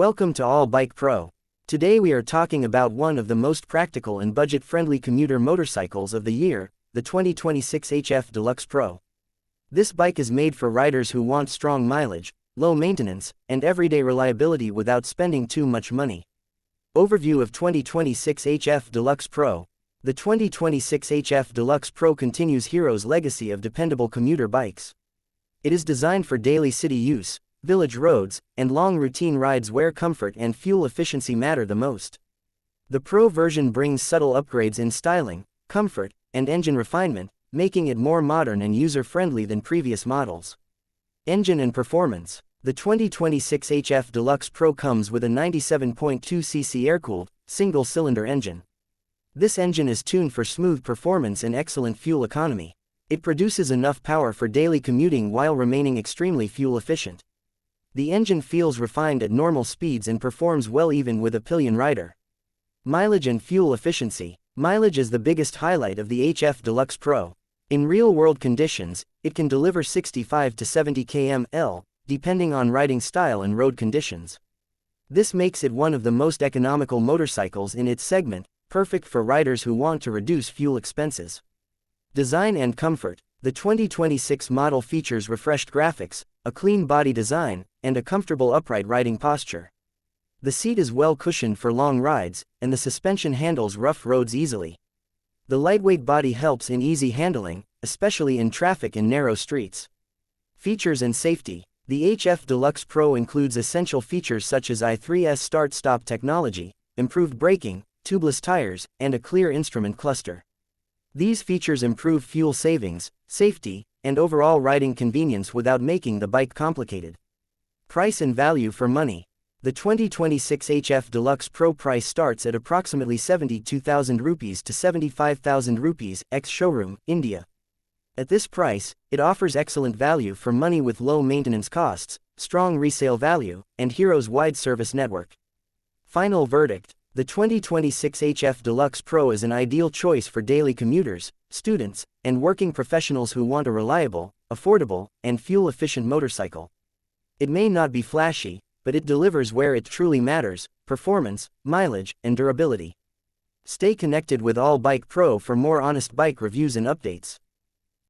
Welcome to All Bike Pro. Today we are talking about one of the most practical and budget-friendly commuter motorcycles of the year, the 2026 HF Deluxe Pro. This bike is made for riders who want strong mileage, low maintenance, and everyday reliability without spending too much money. Overview of 2026 HF Deluxe Pro. The 2026 HF Deluxe Pro continues Hero's legacy of dependable commuter bikes. It is designed for daily city use, village roads, and long routine rides where comfort and fuel efficiency matter the most. The Pro version brings subtle upgrades in styling, comfort, and engine refinement, making it more modern and user-friendly than previous models. Engine and performance. The 2026 HF Deluxe Pro comes with a 97.2cc air-cooled, single-cylinder engine. This engine is tuned for smooth performance and excellent fuel economy. It produces enough power for daily commuting while remaining extremely fuel efficient. The engine feels refined at normal speeds and performs well even with a pillion rider. Mileage and fuel efficiency. Mileage is the biggest highlight of the HF Deluxe Pro. In real-world conditions, it can deliver 65 to 70 km/h, depending on riding style and road conditions. This makes it one of the most economical motorcycles in its segment, perfect for riders who want to reduce fuel expenses. Design and comfort. The 2026 model features refreshed graphics, a clean body design, and a comfortable upright riding posture. The seat is well cushioned for long rides, and the suspension handles rough roads easily. The lightweight body helps in easy handling, especially in traffic and narrow streets. Features and safety. The HF Deluxe Pro includes essential features such as i3S start-stop technology, improved braking, tubeless tires, and a clear instrument cluster. These features improve fuel savings, safety, and overall riding convenience without making the bike complicated. Price and value for money. The 2026 HF Deluxe Pro price starts at approximately 72,000 rupees to 75,000 rupees, ex-showroom, India. At this price, it offers excellent value for money with low maintenance costs, strong resale value, and Hero's wide service network. Final verdict. The 2026 HF Deluxe Pro is an ideal choice for daily commuters, students, and working professionals who want a reliable, affordable, and fuel-efficient motorcycle. It may not be flashy, but it delivers where it truly matters: performance, mileage, and durability. Stay connected with All Bike Pro for more honest bike reviews and updates.